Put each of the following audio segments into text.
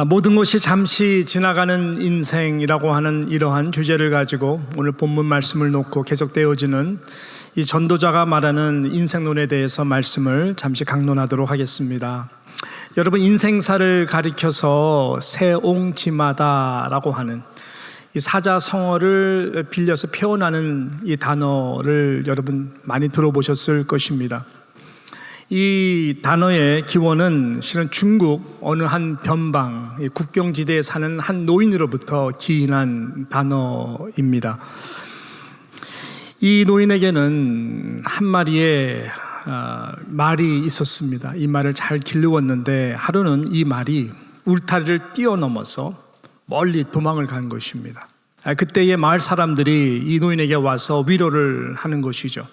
모든 것이 잠시 지나가는 인생이라고 하는 이러한 주제를 가지고 오늘 본문 말씀을 놓고 계속되어지는 이 전도자가 말하는 인생론에 대해서 말씀을 잠시 강론하도록 하겠습니다. 여러분, 인생사를 가리켜서 세옹지마다라고 하는 이 사자성어를 빌려서 표현하는 이 단어를 여러분 많이 들어보셨을 것입니다. 이 단어의 기원은 실은 중국 어느 한 변방 국경지대에 사는 한 노인으로부터 기인한 단어입니다. 이 노인에게는 한 마리의 말이 있었습니다. 이 말을 잘 기르었는데 하루는 이 말이 울타리를 뛰어넘어서 멀리 도망을 간 것입니다. 그때의 마을 사람들이 이 노인에게 와서 위로를 하는 것이죠.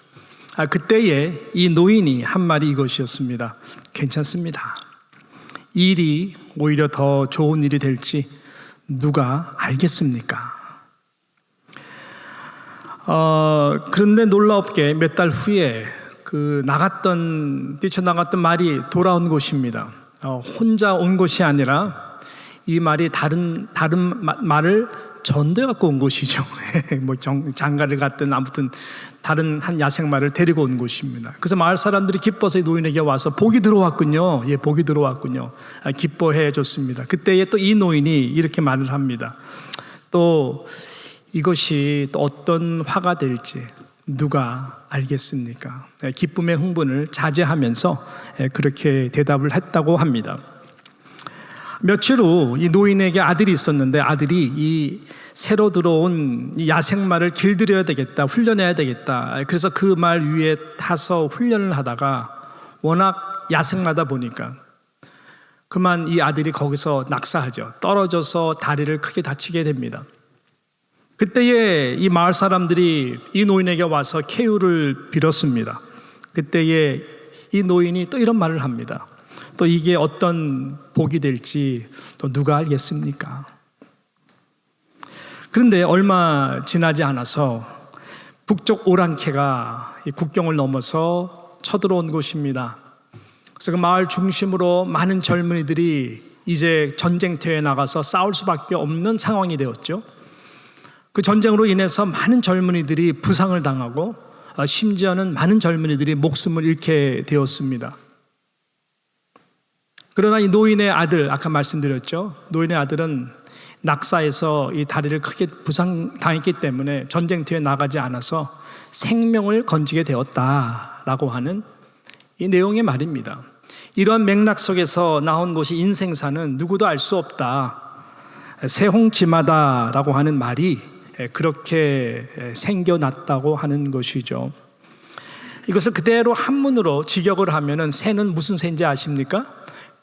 그때에 이 노인이 한 말이 이것이었습니다. 괜찮습니다. 이 일이 오히려 더 좋은 일이 될지 누가 알겠습니까? 그런데 놀랍게 몇 달 후에 뛰쳐나갔던 말이 돌아온 것입니다. 혼자 온 것이 아니라 이 말이 다른 말을 전도해 갖고 온 것이죠. 장가를 갔든 아무튼 다른 한 야생마를 데리고 온 것입니다. 그래서 마을 사람들이 기뻐서 이 노인에게 와서 복이 들어왔군요. 복이 들어왔군요. 기뻐해 줬습니다. 그때에 또 이 노인이 이렇게 말을 합니다. 또 이것이 또 어떤 화가 될지 누가 알겠습니까? 기쁨의 흥분을 자제하면서 그렇게 대답을 했다고 합니다. 며칠 후 이 노인에게 아들이 있었는데 아들이 이 새로 들어온 이 야생마를 길들여야 되겠다, 훈련해야 되겠다. 그래서 그 말 위에 타서 훈련을 하다가 워낙 야생마다 보니까 그만 이 아들이 거기서 낙사하죠. 떨어져서 다리를 크게 다치게 됩니다. 그때에 이 마을 사람들이 이 노인에게 와서 쾌유를 빌었습니다. 그때에 이 노인이 또 이런 말을 합니다. 또 이게 어떤 복이 될지 또 누가 알겠습니까? 그런데 얼마 지나지 않아서 북쪽 오랑캐가 이 국경을 넘어서 쳐들어온 것입니다. 그래서 그 마을 중심으로 많은 젊은이들이 이제 전쟁터에 나가서 싸울 수밖에 없는 상황이 되었죠. 그 전쟁으로 인해서 많은 젊은이들이 부상을 당하고 심지어는 많은 젊은이들이 목숨을 잃게 되었습니다. 그러나 이 노인의 아들, 아까 말씀드렸죠. 노인의 아들은 낙사해서 이 다리를 크게 부상당했기 때문에 전쟁터에 나가지 않아서 생명을 건지게 되었다라고 하는 이 내용의 말입니다. 이러한 맥락 속에서 나온 것이 인생사는 누구도 알 수 없다. 세옹지마다라고 하는 말이 그렇게 생겨났다고 하는 것이죠. 이것을 그대로 한문으로 직역을 하면은 새는 무슨 새인지 아십니까?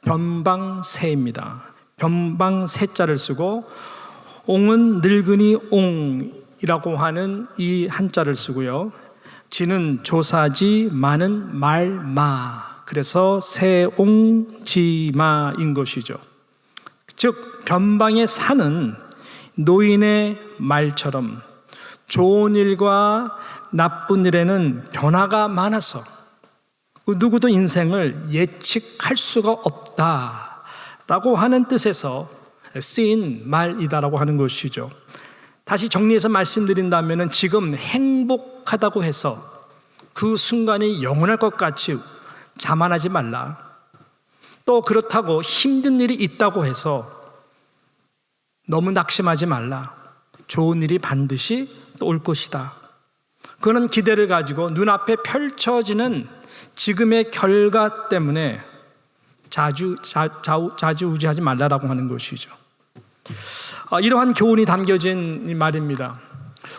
변방새입니다. 변방새자를 쓰고 옹은 늙은이 옹이라고 하는 이 한자를 쓰고요. 지는 조사지, 마는 말마. 그래서 세옹지마인 것이죠. 즉 변방의 사는 노인의 말처럼 좋은 일과 나쁜 일에는 변화가 많아서 누구도 인생을 예측할 수가 없다라고 하는 뜻에서 쓰인 말이다라고 하는 것이죠. 다시 정리해서 말씀드린다면 지금 행복하다고 해서 그 순간이 영원할 것 같이 자만하지 말라. 또 그렇다고 힘든 일이 있다고 해서 너무 낙심하지 말라. 좋은 일이 반드시 또 올 것이다. 그런 기대를 가지고 눈앞에 펼쳐지는 지금의 결과 때문에 좌지우지하지 말라라고 하는 것이죠. 이러한 교훈이 담겨진 이 말입니다.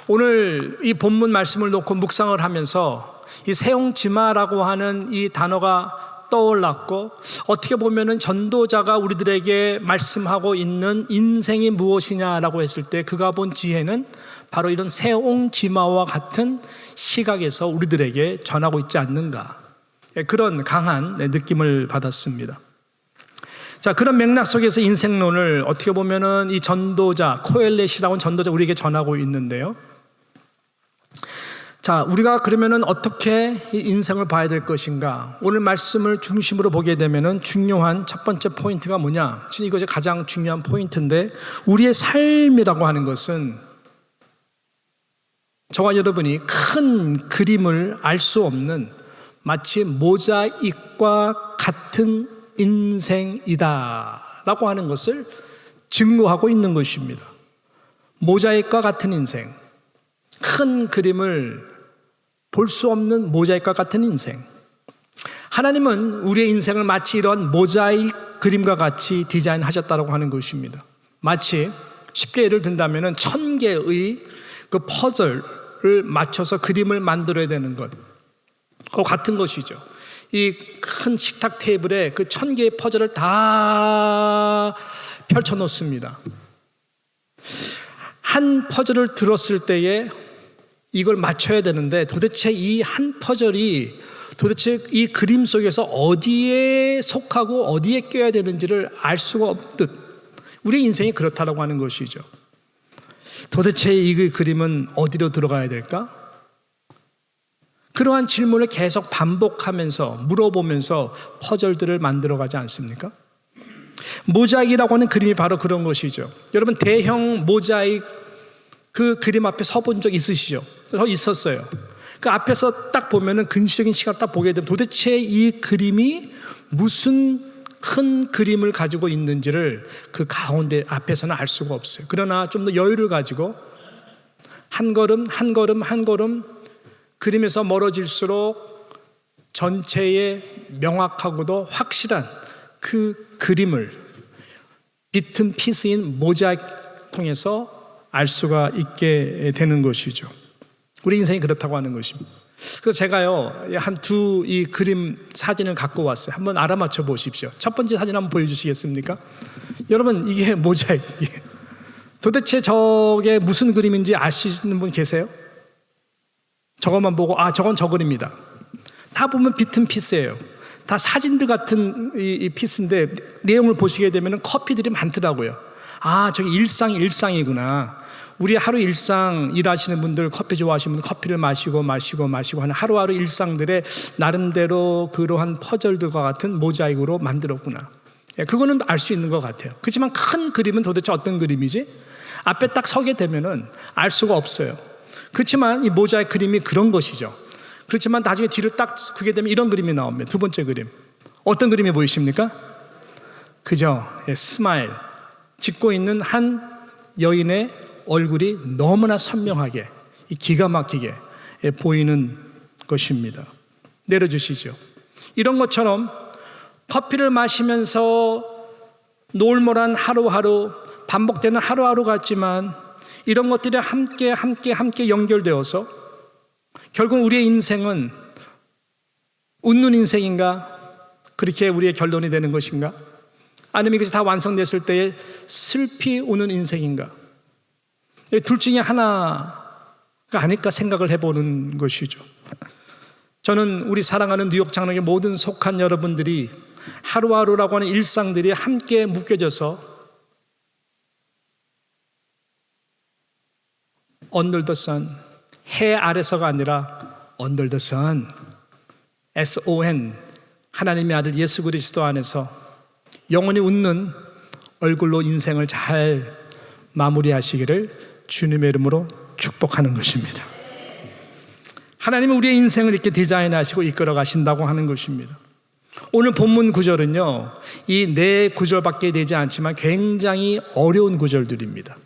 오늘 이 본문 말씀을 놓고 묵상을 하면서 이 세옹지마라고 하는 이 단어가 떠올랐고 어떻게 보면은 전도자가 우리들에게 말씀하고 있는 인생이 무엇이냐라고 했을 때 그가 본 지혜는 바로 이런 세옹지마와 같은 시각에서 우리들에게 전하고 있지 않는가, 그런 강한 느낌을 받았습니다. 자, 그런 맥락 속에서 인생론을 어떻게 보면은 이 전도자 코엘렛이라고 하는 전도자 우리에게 전하고 있는데요. 자, 우리가 그러면은 어떻게 이 인생을 봐야 될 것인가? 오늘 말씀을 중심으로 보게 되면은 중요한 첫 번째 포인트가 뭐냐? 지금 이것이 가장 중요한 포인트인데, 우리의 삶이라고 하는 것은 저와 여러분이 큰 그림을 알 수 없는 마치 모자익과 같은 인생이다라고 하는 것을 증거하고 있는 것입니다. 모자익과 같은 인생, 큰 그림을 볼 수 없는 모자익과 같은 인생. 하나님은 우리의 인생을 마치 이런 모자익 그림과 같이 디자인하셨다고 하는 것입니다. 마치 쉽게 예를 든다면 1000개의 그 퍼즐을 맞춰서 그림을 만들어야 되는 것, 그 같은 것이죠. 이 큰 식탁 테이블에 그 1000개의 퍼즐을 다 펼쳐 놓습니다. 한 퍼즐을 들었을 때에 이걸 맞춰야 되는데, 도대체 이 한 퍼즐이 도대체 이 그림 속에서 어디에 속하고 어디에 껴야 되는지를 알 수가 없듯 우리 인생이 그렇다라고 하는 것이죠. 도대체 이 그림은 어디로 들어가야 될까? 그러한 질문을 계속 반복하면서 물어보면서 퍼즐들을 만들어가지 않습니까? 모자익이라고 하는 그림이 바로 그런 것이죠. 여러분, 대형 모자익 그 그림 앞에 서본 적 있으시죠? 저 있었어요. 그 앞에서 딱 보면은 근시적인 시각을 딱 보게 되면 도대체 이 그림이 무슨 큰 그림을 가지고 있는지를 그 가운데 앞에서는 알 수가 없어요. 그러나 좀 더 여유를 가지고 한 걸음 한 걸음 한 걸음 그림에서 멀어질수록 전체의 명확하고도 확실한 그 그림을 비튼 피스인 모자익 통해서 알 수가 있게 되는 것이죠. 우리 인생이 그렇다고 하는 것입니다. 그래서 제가요, 한 두 이 그림 사진을 갖고 왔어요. 한번 알아맞혀 보십시오. 첫 번째 사진 한번 보여주시겠습니까? 여러분, 이게 모자익. 도대체 저게 무슨 그림인지 아시는 분 계세요? 저것만 보고 저건 저 그림이다. 다 보면 비튼 피스예요. 다 사진들 같은 이 피스인데 내용을 보시게 되면 커피들이 많더라고요. 저게 일상이구나. 우리 하루 일상 일하시는 분들, 커피 좋아하시는 분들 커피를 마시고 하는 하루하루 일상들의 나름대로 그러한 퍼즐들과 같은 모자익으로 만들었구나. 그거는 알 수 있는 것 같아요. 그렇지만 큰 그림은 도대체 어떤 그림이지? 앞에 딱 서게 되면은 알 수가 없어요. 그렇지만 이 모자익 그림이 그런 것이죠. 그렇지만 나중에 뒤를 딱 그게 되면 이런 그림이 나옵니다. 두 번째 그림. 어떤 그림이 보이십니까? 그죠? 스마일. 짓고 있는 한 여인의 얼굴이 너무나 선명하게, 기가 막히게 보이는 것입니다. 내려주시죠. 이런 것처럼 커피를 마시면서 놀몰한 하루하루, 반복되는 하루하루 같지만 이런 것들이 함께 연결되어서 결국 우리의 인생은 웃는 인생인가? 그렇게 우리의 결론이 되는 것인가? 아니면 이것이 다 완성됐을 때에 슬피 우는 인생인가? 둘 중에 하나가 아닐까 생각을 해보는 것이죠. 저는 우리 사랑하는 뉴욕 장로교 모든 속한 여러분들이 하루하루라고 하는 일상들이 함께 묶여져서 Under the sun, 해 아래서가 아니라 Under the sun, S-O-N, 하나님의 아들 예수 그리스도 안에서 영원히 웃는 얼굴로 인생을 잘 마무리하시기를 주님의 이름으로 축복하는 것입니다. 하나님은 우리의 인생을 이렇게 디자인하시고 이끌어 가신다고 하는 것입니다. 오늘 본문 구절은요, 이 네 구절밖에 되지 않지만 굉장히 어려운 구절들입니다.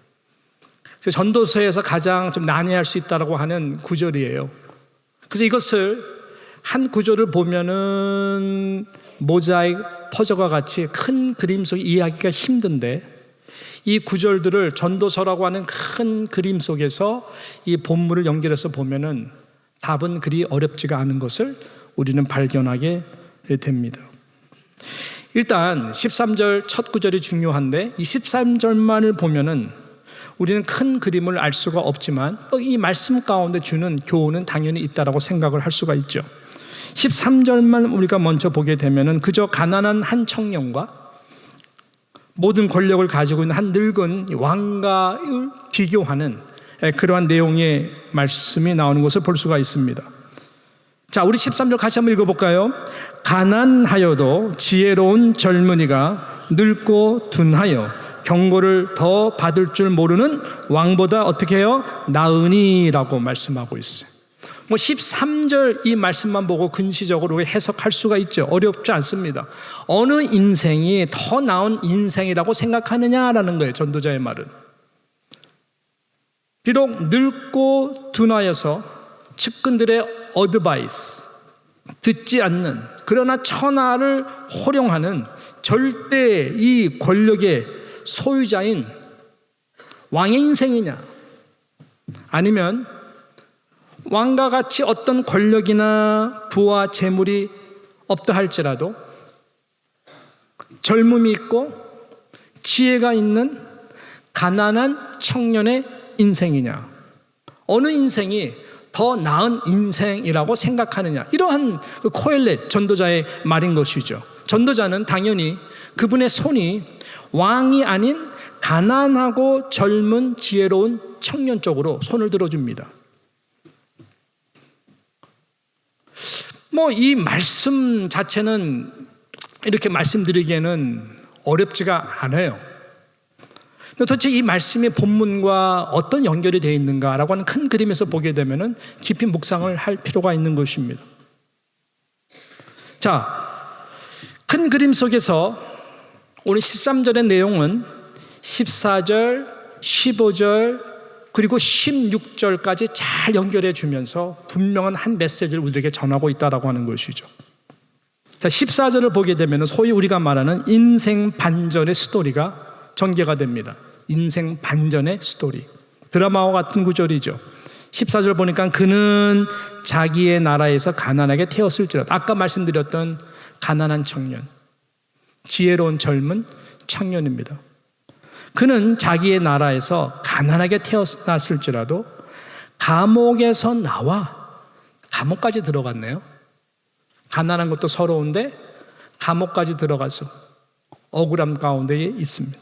그래서 전도서에서 가장 좀 난해할 수 있다고 하는 구절이에요. 그래서 이것을 한 구절을 보면은 모자익 퍼즐과 같이 큰 그림 속 이해하기가 힘든데, 이 구절들을 전도서라고 하는 큰 그림 속에서 이 본문을 연결해서 보면은 답은 그리 어렵지가 않은 것을 우리는 발견하게 됩니다. 일단 13절 첫 구절이 중요한데, 이 13절만을 보면은 우리는 큰 그림을 알 수가 없지만 이 말씀 가운데 주는 교훈은 당연히 있다라고 생각을 할 수가 있죠. 13절만 우리가 먼저 보게 되면은 그저 가난한 한 청년과 모든 권력을 가지고 있는 한 늙은 왕가를 비교하는 그러한 내용의 말씀이 나오는 것을 볼 수가 있습니다. 자, 우리 13절 같이 한번 읽어볼까요? 가난하여도 지혜로운 젊은이가 늙고 둔하여 경고를 더 받을 줄 모르는 왕보다 어떻게 해요? 나으니라고 말씀하고 있어요. 13절 이 말씀만 보고 근시적으로 해석할 수가 있죠. 어렵지 않습니다. 어느 인생이 더 나은 인생이라고 생각하느냐라는 거예요. 전도자의 말은. 비록 늙고 둔하여서 측근들의 어드바이스 듣지 않는, 그러나 천하를 호령하는 절대 이 권력의 소유자인 왕의 인생이냐, 아니면 왕과 같이 어떤 권력이나 부와 재물이 없다 할지라도 젊음이 있고 지혜가 있는 가난한 청년의 인생이냐, 어느 인생이 더 나은 인생이라고 생각하느냐, 이러한 코엘렛 전도자의 말인 것이죠. 전도자는 당연히 그분의 손이 왕이 아닌 가난하고 젊은 지혜로운 청년 쪽으로 손을 들어줍니다. 이 말씀 자체는 이렇게 말씀드리기에는 어렵지가 않아요. 도대체 이 말씀의 본문과 어떤 연결이 되어 있는가라고 하는 큰 그림에서 보게 되면 깊이 묵상을 할 필요가 있는 것입니다. 자, 큰 그림 속에서 오늘 13절의 내용은 14절, 15절, 그리고 16절까지 잘 연결해 주면서 분명한 한 메시지를 우리에게 전하고 있다라고 하는 것이죠. 자, 14절을 보게 되면 소위 우리가 말하는 인생 반전의 스토리가 전개가 됩니다. 인생 반전의 스토리. 드라마와 같은 구절이죠. 14절 보니까 그는 자기의 나라에서 가난하게 태었을지라도, 아까 말씀드렸던 가난한 청년, 지혜로운 젊은 청년입니다. 그는 자기의 나라에서 가난하게 태어났을지라도 감옥에서 나와, 감옥까지 들어갔네요. 가난한 것도 서러운데 감옥까지 들어가서 억울함 가운데에 있습니다.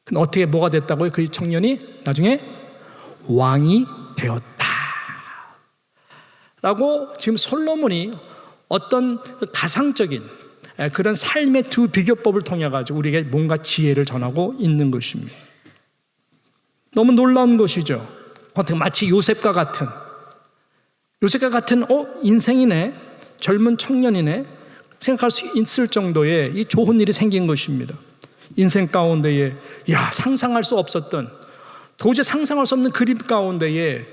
근데 어떻게 뭐가 됐다고요? 그 청년이 나중에 왕이 되었다 라고 지금 솔로몬이 어떤 가상적인 그런 삶의 두 비교법을 통해 가지고 우리에게 뭔가 지혜를 전하고 있는 것입니다. 너무 놀라운 것이죠. 어떻게 마치 요셉과 같은 인생이네, 젊은 청년이네 생각할 수 있을 정도의 이 좋은 일이 생긴 것입니다. 인생 가운데에 상상할 수 없었던, 도저히 상상할 수 없는 그림 가운데에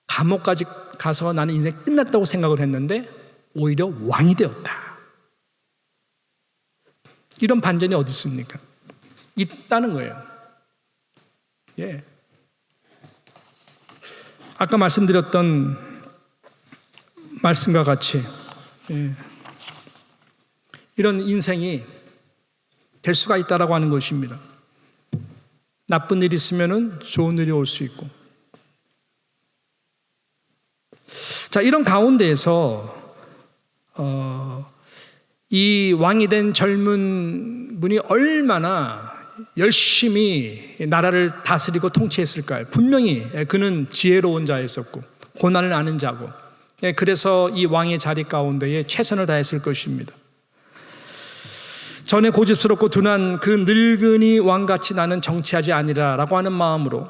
감옥까지 가서 나는 인생 끝났다고 생각을 했는데 오히려 왕이 되었다. 이런 반전이 어디 있습니까? 있다는 거예요. 예. 아까 말씀드렸던 말씀과 같이 이런 인생이 될 수가 있다라고 하는 것입니다. 나쁜 일이 있으면은 좋은 일이 올 수 있고. 자, 이런 가운데에서 이 왕이 된 젊은 분이 얼마나 열심히 나라를 다스리고 통치했을까요? 분명히 그는 지혜로운 자였었고 고난을 아는 자고, 그래서 이 왕의 자리 가운데에 최선을 다했을 것입니다. 전에 고집스럽고 둔한 그 늙은이 왕같이 나는 정치하지 아니라라고 하는 마음으로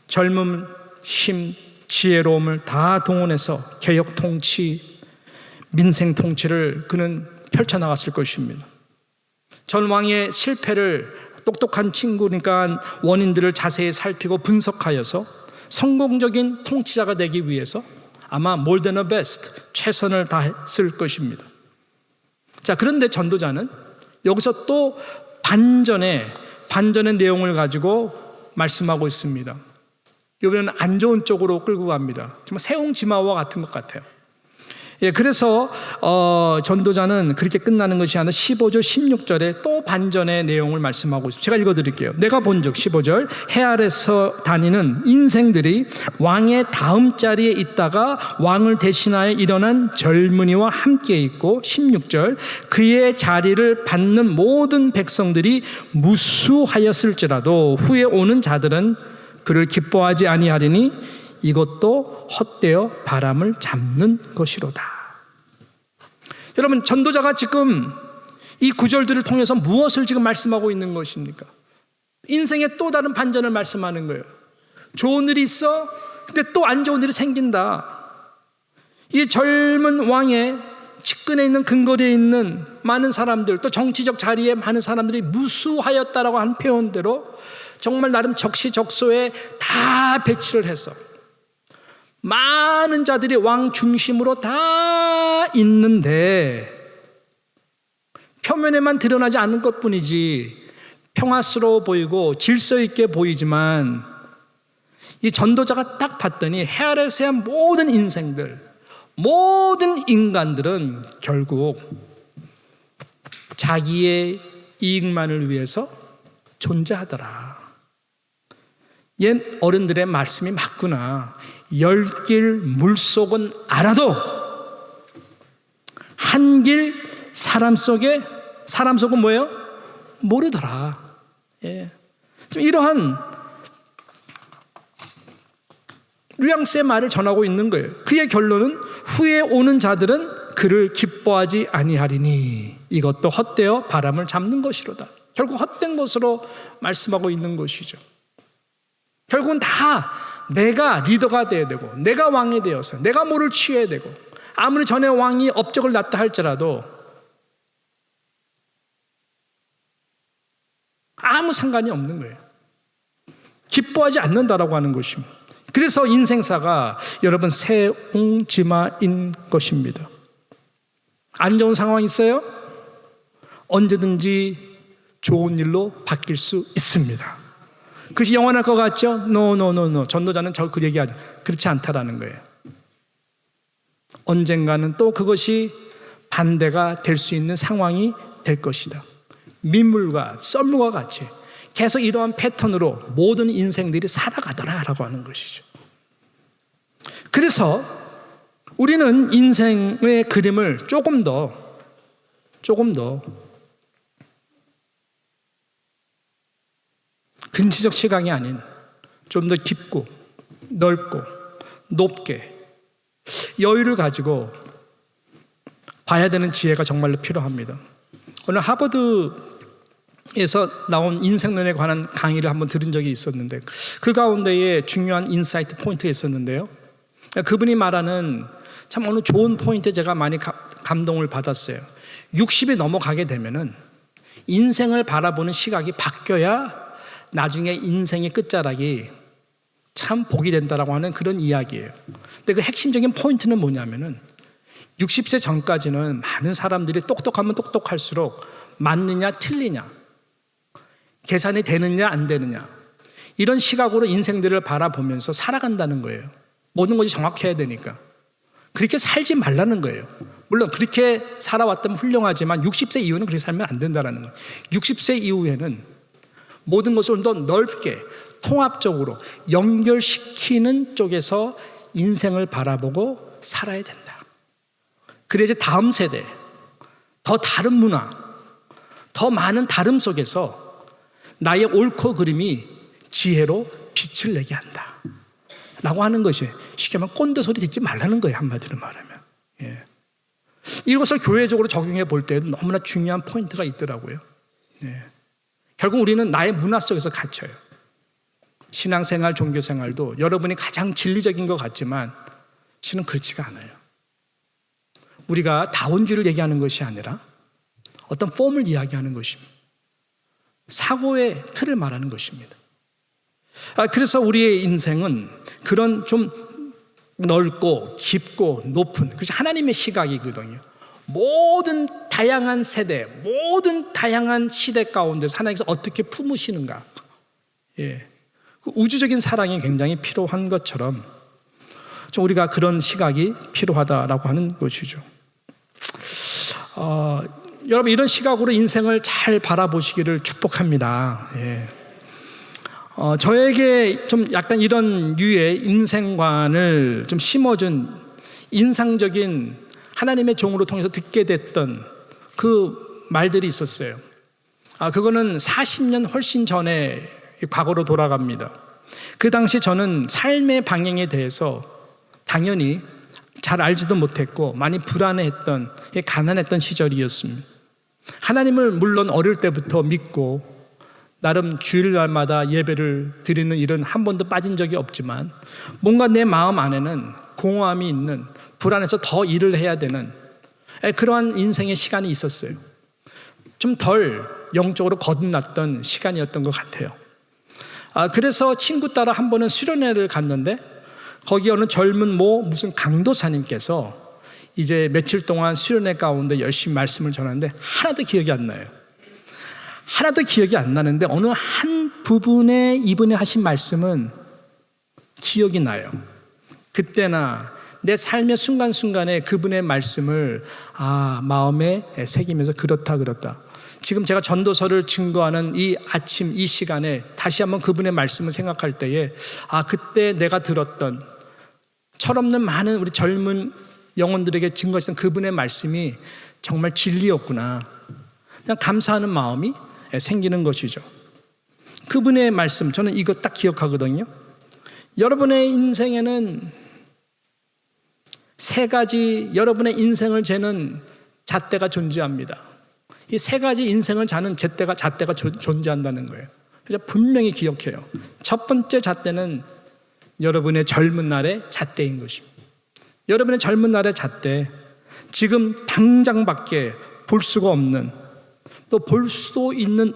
젊음, 힘, 지혜로움을 다 동원해서 개혁 통치, 민생 통치를 그는 펼쳐나갔을 것입니다. 전 왕의 실패를 똑똑한 친구니까 원인들을 자세히 살피고 분석하여서 성공적인 통치자가 되기 위해서 아마 more than the best, 최선을 다했을 것입니다. 자, 그런데 전도자는 여기서 또 반전의 내용을 가지고 말씀하고 있습니다. 이번에는 안 좋은 쪽으로 끌고 갑니다. 정말 세옹지마와 같은 것 같아요. 그래서 전도자는 그렇게 끝나는 것이 아니라 15절, 16절에 또 반전의 내용을 말씀하고 있습니다. 제가 읽어드릴게요. 내가 본즉 15절, 해 아래서 다니는 인생들이 왕의 다음 자리에 있다가 왕을 대신하여 일어난 젊은이와 함께 있고, 16절, 그의 자리를 받는 모든 백성들이 무수하였을지라도 후에 오는 자들은 그를 기뻐하지 아니하리니 이것도 헛되어 바람을 잡는 것이로다. 여러분, 전도자가 지금 이 구절들을 통해서 무엇을 지금 말씀하고 있는 것입니까? 인생의 또 다른 반전을 말씀하는 거예요. 좋은 일이 있어, 근데 또 안 좋은 일이 생긴다. 이 젊은 왕의 측근에 있는 근거리에 있는 많은 사람들, 또 정치적 자리에 많은 사람들이 무수하였다라고 한 표현대로 정말 나름 적시적소에 다 배치를 해서 많은 자들이 왕 중심으로 다 있는데 표면에만 드러나지 않는 것뿐이지 평화스러워 보이고 질서 있게 보이지만 이 전도자가 딱 봤더니 해 아래서의 모든 인생들, 모든 인간들은 결국 자기의 이익만을 위해서 존재하더라. 옛 어른들의 말씀이 맞구나. 열 길 물속은 알아도 한 길 사람 속은 뭐예요? 모르더라. 예. 좀 이러한 뉘앙스의 말을 전하고 있는 거예요. 그의 결론은 후에 오는 자들은 그를 기뻐하지 아니하리니 이것도 헛되어 바람을 잡는 것이로다. 결국 헛된 것으로 말씀하고 있는 것이죠. 결국은 다 내가 리더가 돼야 되고 내가 왕이 되어서 내가 뭐를 취해야 되고 아무리 전에 왕이 업적을 낳다 할지라도 아무 상관이 없는 거예요. 기뻐하지 않는다라고 하는 것입니다. 그래서 인생사가 여러분 새옹지마인 것입니다. 안 좋은 상황이 있어요? 언제든지 좋은 일로 바뀔 수 있습니다. 그것이 영원할 것 같죠? No. 전도자는 그 얘기하죠. 그렇지 않다라는 거예요. 언젠가는 또 그것이 반대가 될 수 있는 상황이 될 것이다. 민물과 썰물과 같이 계속 이러한 패턴으로 모든 인생들이 살아가더라라고 하는 것이죠. 그래서 우리는 인생의 그림을 조금 더 근시적 시각이 아닌 좀 더 깊고 넓고 높게 여유를 가지고 봐야 되는 지혜가 정말로 필요합니다. 오늘 하버드에서 나온 인생론에 관한 강의를 한번 들은 적이 있었는데 그 가운데에 중요한 인사이트 포인트가 있었는데요. 그분이 말하는 참 어느 좋은 포인트에 제가 많이 감동을 받았어요. 60이 넘어가게 되면은 인생을 바라보는 시각이 바뀌어야 나중에 인생의 끝자락이 참 복이 된다라고 하는 그런 이야기예요. 근데 그 핵심적인 포인트는 뭐냐면은 60세 전까지는 많은 사람들이 똑똑하면 똑똑할수록 맞느냐 틀리냐, 계산이 되느냐 안 되느냐 이런 시각으로 인생들을 바라보면서 살아간다는 거예요. 모든 것이 정확해야 되니까. 그렇게 살지 말라는 거예요. 물론 그렇게 살아왔다면 훌륭하지만 60세 이후는 그렇게 살면 안 된다는 거예요. 60세 이후에는 모든 것을 좀 더 넓게 통합적으로 연결시키는 쪽에서 인생을 바라보고 살아야 된다. 그래야지 다음 세대, 더 다른 문화, 더 많은 다름 속에서 나의 옳고 그름이 지혜로 빛을 내게 한다 라고 하는 것이 쉽게 말하면 꼰대 소리 듣지 말라는 거예요. 한마디로 말하면. 예. 이것을 교회적으로 적용해 볼 때에도 너무나 중요한 포인트가 있더라고요. 예. 결국 우리는 나의 문화 속에서 갇혀요. 신앙생활, 종교생활도 여러분이 가장 진리적인 것 같지만 실은 그렇지가 않아요. 우리가 다원주의를 얘기하는 것이 아니라 어떤 폼을 이야기하는 것입니다. 사고의 틀을 말하는 것입니다. 그래서 우리의 인생은 그런 좀 넓고 깊고 높은 그것이 하나님의 시각이거든요. 모든 다양한 세대, 모든 다양한 시대 가운데서 하나님께서 어떻게 품으시는가. 예. 우주적인 사랑이 굉장히 필요한 것처럼 좀 우리가 그런 시각이 필요하다라고 하는 것이죠. 여러분 이런 시각으로 인생을 잘 바라보시기를 축복합니다. 예. 저에게 좀 약간 이런 류의 인생관을 좀 심어준 인상적인 하나님의 종으로 통해서 듣게 됐던 그 말들이 있었어요. 그거는 40년 훨씬 전에 과거로 돌아갑니다. 그 당시 저는 삶의 방향에 대해서 당연히 잘 알지도 못했고 많이 불안해했던, 가난했던 시절이었습니다. 하나님을 물론 어릴 때부터 믿고 나름 주일날마다 예배를 드리는 일은 한 번도 빠진 적이 없지만 뭔가 내 마음 안에는 공허함이 있는, 불안해서 더 일을 해야 되는 그러한 인생의 시간이 있었어요. 좀 덜 영적으로 거듭났던 시간이었던 것 같아요. 그래서 친구 따라 한 번은 수련회를 갔는데 거기 어느 젊은 무슨 강도사님께서 이제 며칠 동안 수련회 가운데 열심히 말씀을 전하는데 하나도 기억이 안 나요. 하나도 기억이 안 나는데 어느 한 부분에 이분이 하신 말씀은 기억이 나요. 그때나 내 삶의 순간순간에 그분의 말씀을 마음에 새기면서 그렇다. 지금 제가 전도서를 증거하는 이 아침 이 시간에 다시 한번 그분의 말씀을 생각할 때에 그때 내가 들었던 철없는 많은 우리 젊은 영혼들에게 증거했던 그분의 말씀이 정말 진리였구나. 그냥 감사하는 마음이 생기는 것이죠. 그분의 말씀, 저는 이거 딱 기억하거든요. 여러분의 인생에는 세 가지 여러분의 인생을 재는 잣대가 존재합니다. 이 세 가지 인생을 자는 잣대가 존재한다는 거예요. 그래서 분명히 기억해요. 첫 번째 잣대는 여러분의 젊은 날의 잣대인 것입니다. 여러분의 젊은 날의 잣대, 지금 당장밖에 볼 수가 없는, 또 볼 수도 있는,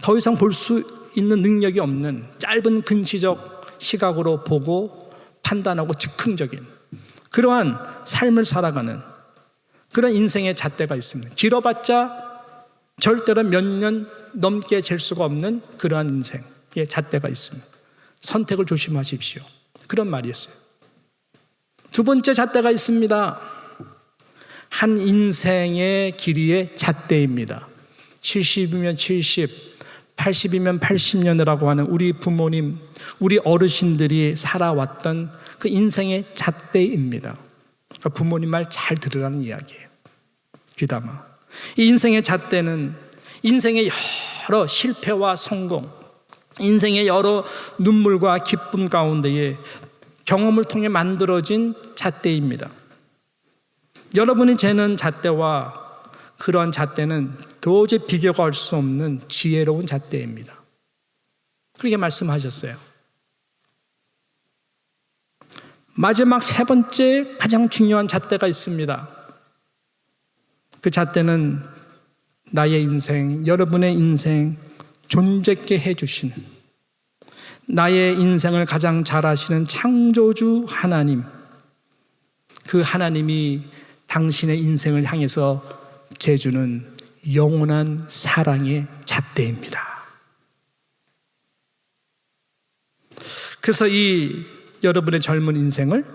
더 이상 볼 수 있는 능력이 없는 짧은 근시적 시각으로 보고 판단하고 즉흥적인 그러한 삶을 살아가는 그런 인생의 잣대가 있습니다. 길어봤자 절대로 몇 년 넘게 잴 수가 없는 그러한 인생의 잣대가 있습니다. 선택을 조심하십시오. 그런 말이었어요. 두 번째 잣대가 있습니다. 한 인생의 길이의 잣대입니다. 70이면 70, 80이면 80년이라고 하는 우리 부모님, 우리 어르신들이 살아왔던 그 인생의 잣대입니다. 그러니까 부모님 말 잘 들으라는 이야기예요. 귀담아. 이 인생의 잣대는 인생의 여러 실패와 성공, 인생의 여러 눈물과 기쁨 가운데에 경험을 통해 만들어진 잣대입니다. 여러분이 재는 잣대와 그러한 잣대는 도저히 비교가 할 수 없는 지혜로운 잣대입니다. 그렇게 말씀하셨어요. 마지막 세 번째 가장 중요한 잣대가 있습니다. 그 잣대는 나의 인생, 여러분의 인생 존재있게 해주신, 나의 인생을 가장 잘 아시는 창조주 하나님, 그 하나님이 당신의 인생을 향해서 재주는 영원한 사랑의 잣대입니다. 그래서 이 여러분의 젊은 인생을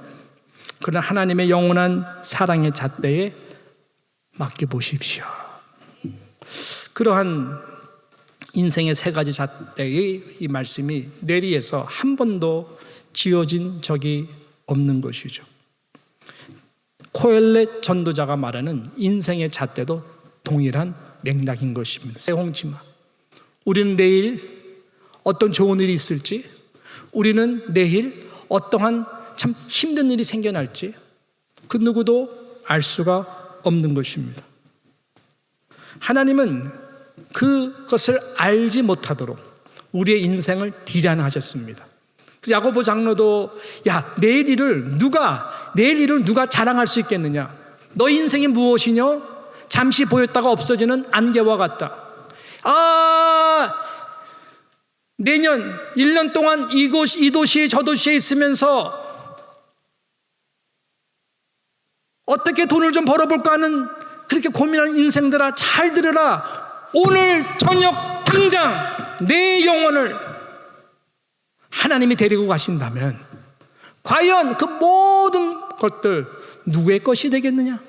그런 하나님의 영원한 사랑의 잣대에 맡겨보십시오. 그러한 인생의 세 가지 잣대의 이 말씀이 뇌리에서 한 번도 지워진 적이 없는 것이죠. 코엘렛 전도자가 말하는 인생의 잣대도 동일한 맥락인 것입니다. 새홍치마. 우리는 내일 어떤 좋은 일이 있을지, 우리는 내일 어떠한 참 힘든 일이 생겨날지 그 누구도 알 수가 없는 것입니다. 하나님은 그것을 알지 못하도록 우리의 인생을 디자인하셨습니다. 그래서 야고보 장로도 내일 일을 누가 자랑할 수 있겠느냐? 너 인생이 무엇이냐? 잠시 보였다가 없어지는 안개와 같다. 내년 1년 동안 이 도시에 저 도시에 있으면서 어떻게 돈을 좀 벌어볼까 하는 그렇게 고민하는 인생들아, 잘 들으라. 오늘 저녁 당장 내 영혼을 하나님이 데리고 가신다면 과연 그 모든 것들 누구의 것이 되겠느냐?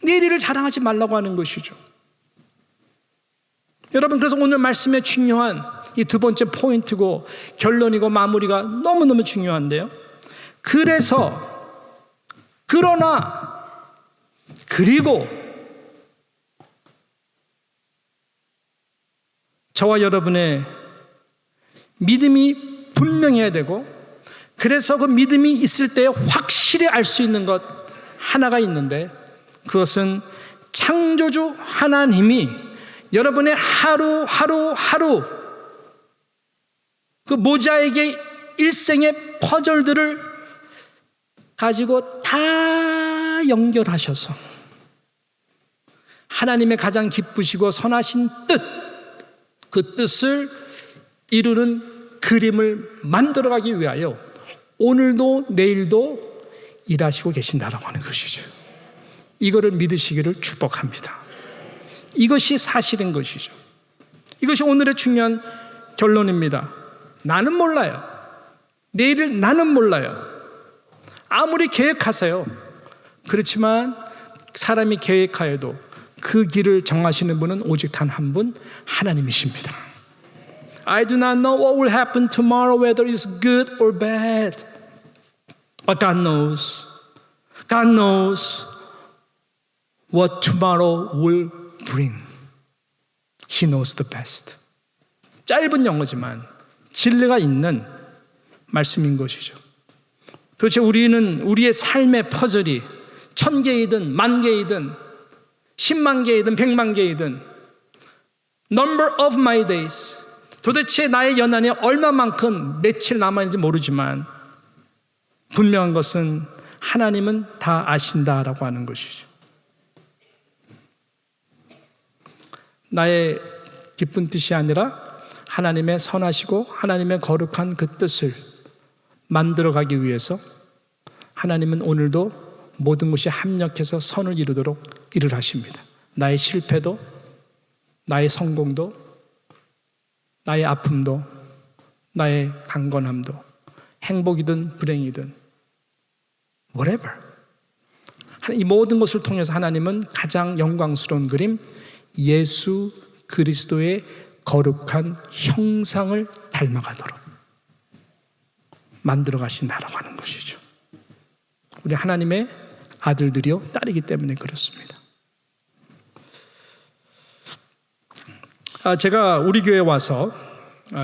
내일 일을 자랑하지 말라고 하는 것이죠. 여러분, 그래서 오늘 말씀의 중요한 이 두 번째 포인트고 결론이고 마무리가 너무너무 중요한데요. 그러나 그리고 저와 여러분의 믿음이 분명해야 되고, 그래서 그 믿음이 있을 때 확실히 알 수 있는 것 하나가 있는데, 그것은 창조주 하나님이 여러분의 하루 그 모자에게 일생의 퍼즐들을 가지고 다 연결하셔서 하나님의 가장 기쁘시고 선하신 뜻, 그 뜻을 이루는 그림을 만들어가기 위하여 오늘도 내일도 일하시고 계신다라고 하는 것이죠. 이거를 믿으시기를 축복합니다. 이것이 사실인 것이죠. 이것이 오늘의 중요한 결론입니다. 나는 몰라요. 내일을 나는 몰라요. 아무리 계획하세요. 그렇지만 사람이 계획하여도 그 길을 정하시는 분은 오직 단 한 분, 하나님이십니다. I do not know what will happen tomorrow, whether it's good or bad. But God knows. God knows what tomorrow will bring. He knows the best. 짧은 영어지만 진리가 있는 말씀인 것이죠. 도대체 우리는 우리의 삶의 퍼즐이 1000개이든 10,000개이든 10만 개이든 100만 개이든 number of my days, 도대체 나의 연한이 얼마만큼 며칠 남아있는지 모르지만 분명한 것은 하나님은 다 아신다라고 하는 것이죠. 나의 기쁜 뜻이 아니라 하나님의 선하시고 하나님의 거룩한 그 뜻을 만들어가기 위해서 하나님은 오늘도 모든 것이 합력해서 선을 이루도록 일을 하십니다. 나의 실패도, 나의 성공도, 나의 아픔도, 나의 강건함도, 행복이든 불행이든 whatever, 이 모든 것을 통해서 하나님은 가장 영광스러운 그림, 예수 그리스도의 거룩한 형상을 닮아가도록 만들어 가신다라고 하는 것이죠. 우리 하나님의 아들들이요 딸이기 때문에 그렇습니다. 제가 우리 교회에 와서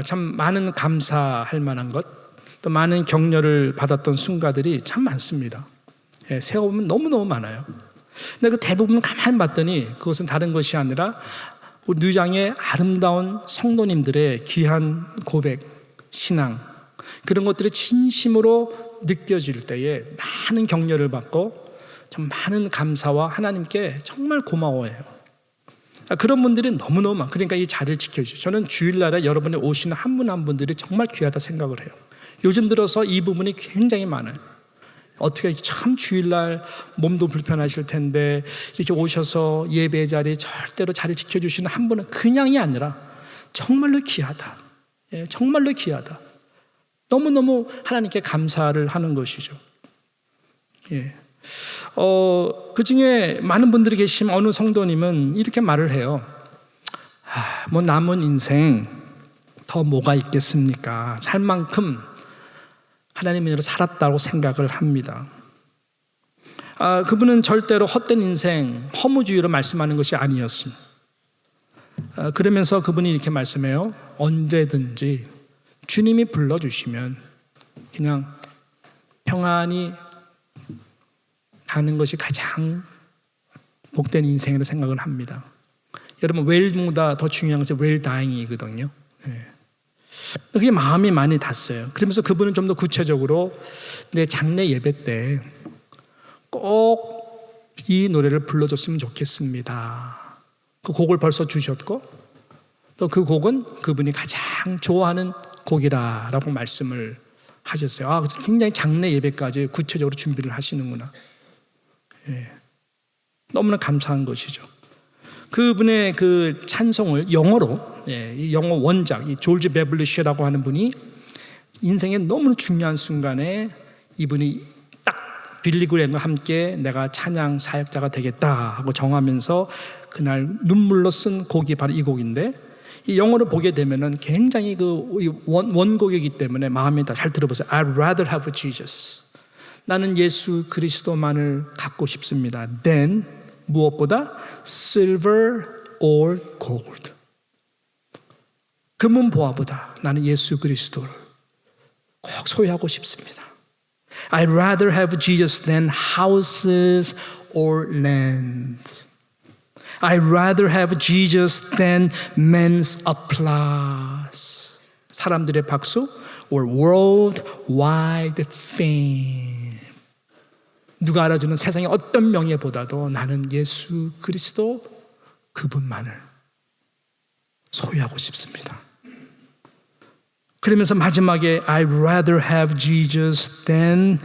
참 많은 감사할 만한 것, 또 많은 격려를 받았던 순간들이 참 많습니다. 세어보면 너무너무 많아요. 근데 그 대부분 가만히 봤더니 그것은 다른 것이 아니라 우리 뉴장의 아름다운 성도님들의 귀한 고백, 신앙, 그런 것들이 진심으로 느껴질 때에 많은 격려를 받고 참 많은 감사와 하나님께 정말 고마워해요. 그런 분들이 너무너무 많아요. 그러니까 이 자리를 지켜주죠. 저는 주일날에 여러분이 오시는 한 분 한 분들이 정말 귀하다 생각을 해요. 요즘 들어서 이 부분이 굉장히 많아요. 어떻게 참 주일날 몸도 불편하실 텐데 이렇게 오셔서 예배 자리에 절대로 자리를 지켜주시는 한 분은 그냥이 아니라 정말로 귀하다. 정말로 귀하다. 너무너무 하나님께 감사를 하는 것이죠. 그 중에 많은 분들이 계시면 어느 성도님은 이렇게 말을 해요. 뭐 남은 인생 더 뭐가 있겠습니까? 살 만큼 하나님의 은혜로 살았다고 생각을 합니다. 그분은 절대로 헛된 인생, 허무주의로 말씀하는 것이 아니었습니다. 그러면서 그분이 이렇게 말씀해요. 언제든지 주님이 불러주시면 그냥 평안히 가는 것이 가장 복된 인생이라고 생각을 합니다. 여러분, 웰보다 더 중요한 것이 웰다잉이거든요. 그게 마음이 많이 닿았어요. 그러면서 그분은 좀 더 구체적으로 내 장례 예배 때 꼭 이 노래를 불러줬으면 좋겠습니다. 그 곡을 벌써 주셨고 또 그 곡은 그분이 가장 좋아하는 곡이라고 말씀을 하셨어요. 굉장히 장례 예배까지 구체적으로 준비를 하시는구나. 너무나 감사한 것이죠. 그분의 그 찬송을 영어로, 이 영어 원작, 이 졸지 베블리쉬라고 하는 분이 인생의 너무 중요한 순간에 이분이 딱 빌리 그레임과 함께 내가 찬양 사역자가 되겠다 하고 정하면서 그날 눈물로 쓴 곡이 바로 이 곡인데, 이 영어로 보게 되면은 굉장히 그 원곡이기 때문에 마음에 다 잘 들어보세요. I'd rather have Jesus. 나는 예수 그리스도만을 갖고 싶습니다. Then 무엇보다 silver or gold. 금은 보화보다 나는 예수 그리스도를 꼭 소유하고 싶습니다. I'd rather have Jesus than houses or lands. I'd rather have Jesus than men's applause. 사람들의 박수 or worldwide fame. 누가 알아주는 세상의 어떤 명예보다도 나는 예수 그리스도 그분만을 소유하고 싶습니다. 그러면서 마지막에 I'd rather have Jesus than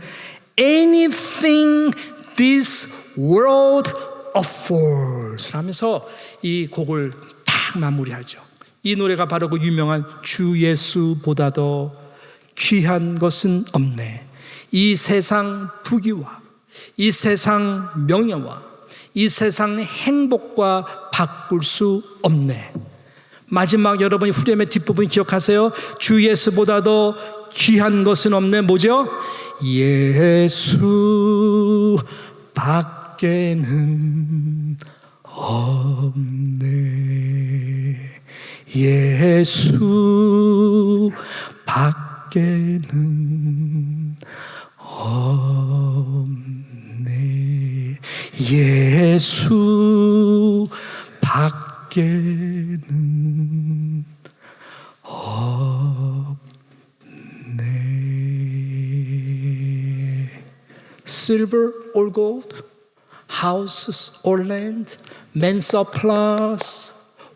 anything this world affords 하면서 이 곡을 딱 마무리하죠. 이 노래가 바로 그 유명한 주 예수보다도 귀한 것은 없네. 이 세상 부귀와 이 세상 명예와 이 세상 행복과 바꿀 수 없네. 마지막 여러분이 후렴의 뒷부분 기억하세요. 주 예수보다도 귀한 것은 없네. 뭐죠? 예수 밖에는 없네. 예수 밖에는 없네. 예수 밖에는 없네. Silver or gold, houses or land, men's applause,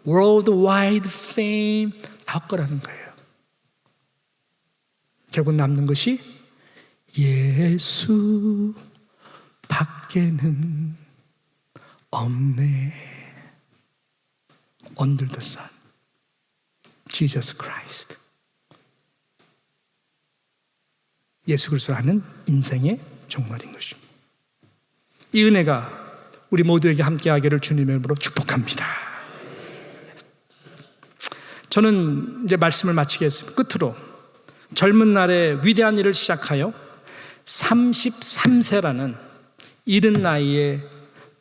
worldwide fame 다 거라는 거예요. 결국 남는 것이 예수 밖에는 없네. Under the sun, Jesus Christ. 예수 그리스도 하는 인생의 종말인 것입니다. 이 은혜가 우리 모두에게 함께하기를 주님의 이름으로 축복합니다. 저는 이제 말씀을 마치겠습니다. 끝으로 젊은 날에 위대한 일을 시작하여 33세라는 이른 나이에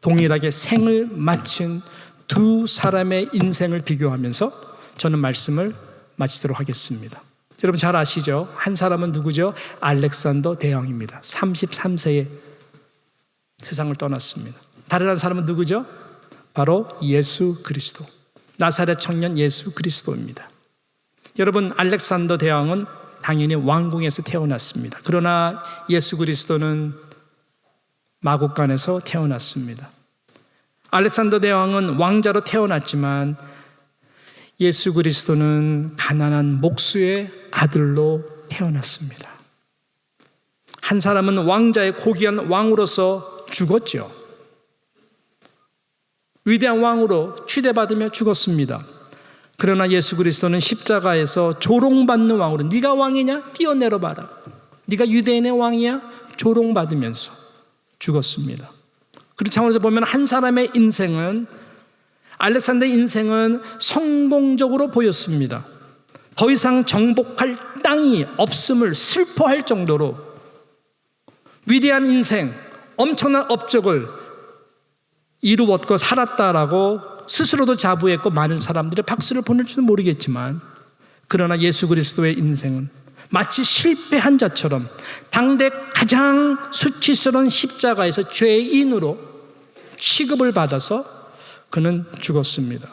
동일하게 생을 마친 두 사람의 인생을 비교하면서 저는 말씀을 마치도록 하겠습니다. 여러분 잘 아시죠? 한 사람은 누구죠? 알렉산더 대왕입니다. 33세에 세상을 떠났습니다. 다른 한 사람은 누구죠? 바로 예수 그리스도. 나사렛 청년 예수 그리스도입니다. 여러분 알렉산더 대왕은 당연히 왕궁에서 태어났습니다. 그러나 예수 그리스도는 마국간에서 태어났습니다. 알렉산더 대왕은 왕자로 태어났지만 예수 그리스도는 가난한 목수의 아들로 태어났습니다. 한 사람은 왕자의 고귀한 왕으로서 죽었죠. 위대한 왕으로 추대받으며 죽었습니다. 그러나 예수 그리스도는 십자가에서 조롱받는 왕으로 네가 왕이냐? 뛰어내려봐라. 네가 유대인의 왕이야? 조롱받으면서 죽었습니다. 그런 차원에서 보면 한 사람의 인생은 알렉산더의 인생은 성공적으로 보였습니다. 더 이상 정복할 땅이 없음을 슬퍼할 정도로 위대한 인생, 엄청난 업적을 이루었고 살았다라고 스스로도 자부했고 많은 사람들의 박수를 보낼지도 모르겠지만 그러나 예수 그리스도의 인생은 마치 실패한 자처럼 당대 가장 수치스러운 십자가에서 죄인으로 취급을 받아서 그는 죽었습니다.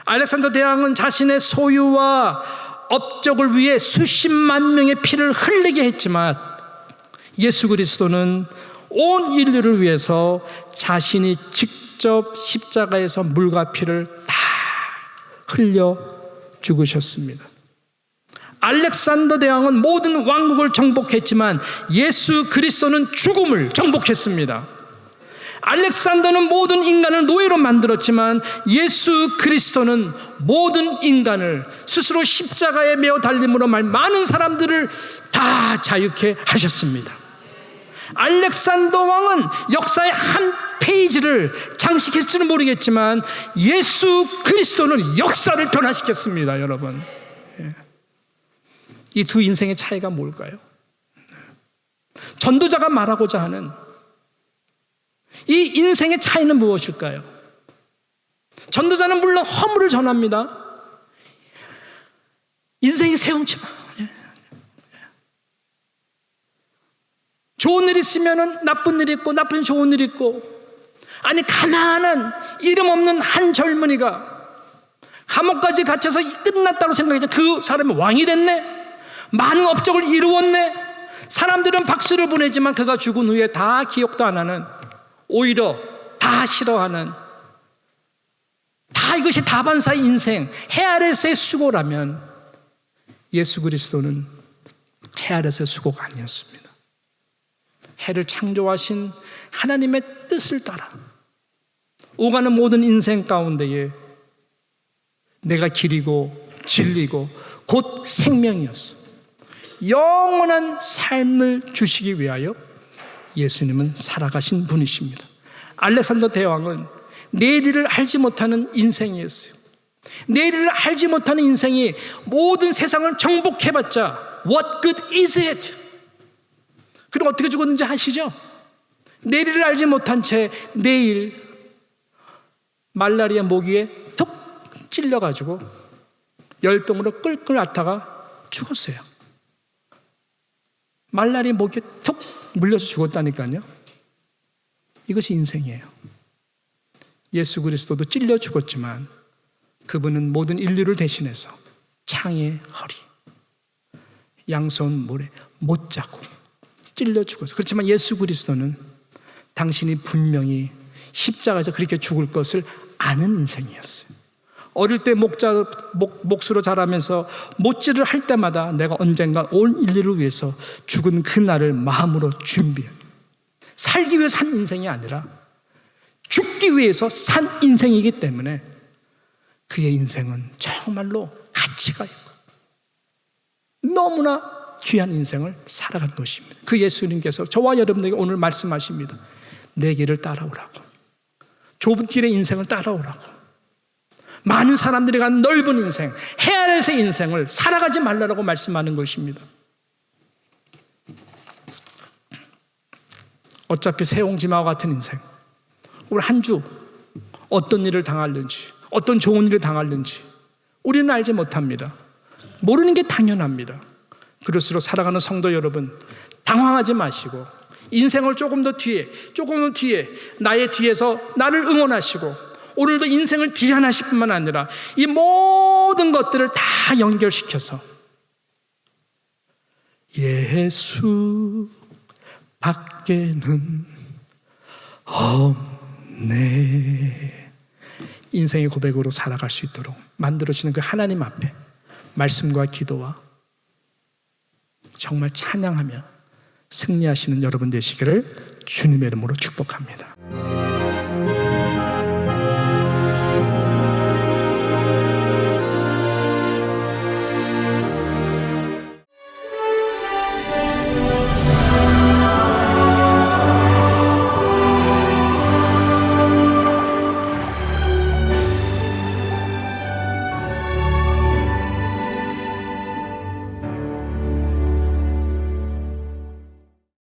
알렉산더 대왕은 자신의 소유와 업적을 위해 수십만 명의 피를 흘리게 했지만 예수 그리스도는 온 인류를 위해서 자신이 직접 십자가에서 물과 피를 다 흘려 죽으셨습니다. 알렉산더 대왕은 모든 왕국을 정복했지만 예수 그리스도는 죽음을 정복했습니다. 알렉산더는 모든 인간을 노예로 만들었지만 예수 그리스도는 모든 인간을 스스로 십자가에 매어 달림으로 많은 사람들을 다 자유케 하셨습니다. 알렉산더 왕은 역사의 한 페이지를 장식했을지는 모르겠지만 예수 그리스도는 역사를 변화시켰습니다. 여러분, 이 두 인생의 차이가 뭘까요? 전도자가 말하고자 하는 이 인생의 차이는 무엇일까요? 전도자는 물론 허물을 전합니다. 계획 세우지 마. 좋은 일 있으면은 나쁜 일 있고, 나쁜 좋은 일 있고. 아니, 가난한 이름 없는 한 젊은이가 감옥까지 갇혀서 끝났다고 생각했죠. 그 사람이 왕이 됐네. 많은 업적을 이루었네. 사람들은 박수를 보내지만 그가 죽은 후에 다 기억도 안 하는, 오히려 다 싫어하는, 다 이것이 다반사의 인생, 해 아래서의 수고라면 예수 그리스도는 해 아래서의 수고가 아니었습니다. 해를 창조하신 하나님의 뜻을 따라 오가는 모든 인생 가운데에 내가 길이고 진리고 곧 생명이었어. 영원한 삶을 주시기 위하여 예수님은 살아가신 분이십니다. 알렉산더 대왕은 내일을 알지 못하는 인생이었어요. 내일을 알지 못하는 인생이 모든 세상을 정복해봤자 What good is it? 그럼 어떻게 죽었는지 아시죠? 내일을 알지 못한 채 내일 말라리아 모기에 툭 찔려가지고 열병으로 끌끌 앓다가 죽었어요. 말라리아 모기에 툭 물려서 죽었다니까요. 이것이 인생이에요. 예수 그리스도도 찔려 죽었지만 그분은 모든 인류를 대신해서 창의 허리, 양손 모래 못 자고 찔려 죽었어요. 그렇지만 예수 그리스도는 당신이 분명히 십자가에서 그렇게 죽을 것을 아는 인생이었어요. 어릴 때 목수로 자라면서 못질을 할 때마다 내가 언젠가 온 인류를 위해서 죽은 그날을 마음으로 준비해. 살기 위해 산 인생이 아니라 죽기 위해서 산 인생이기 때문에 그의 인생은 정말로 가치가 있고 너무나 귀한 인생을 살아간 것입니다. 그 예수님께서 저와 여러분에게 오늘 말씀하십니다. 내 길을 따라오라고. 좁은 길의 인생을 따라오라고. 많은 사람들이 간 넓은 인생, 해 아래의 인생을 살아가지 말라고 말씀하는 것입니다. 어차피 새옹지마와 같은 인생, 올 한 주 어떤 일을 당할는지, 어떤 좋은 일을 당할는지 우리는 알지 못합니다. 모르는 게 당연합니다. 그럴수록 살아가는 성도 여러분, 당황하지 마시고 인생을 조금 더 뒤에 나의 뒤에서 나를 응원하시고 오늘도 인생을 비전하실 뿐만 아니라 이 모든 것들을 다 연결시켜서 예수 밖에는 없네 인생의 고백으로 살아갈 수 있도록 만들어지는 그 하나님 앞에 말씀과 기도와 정말 찬양하며 승리하시는 여러분 되시기를 주님의 이름으로 축복합니다.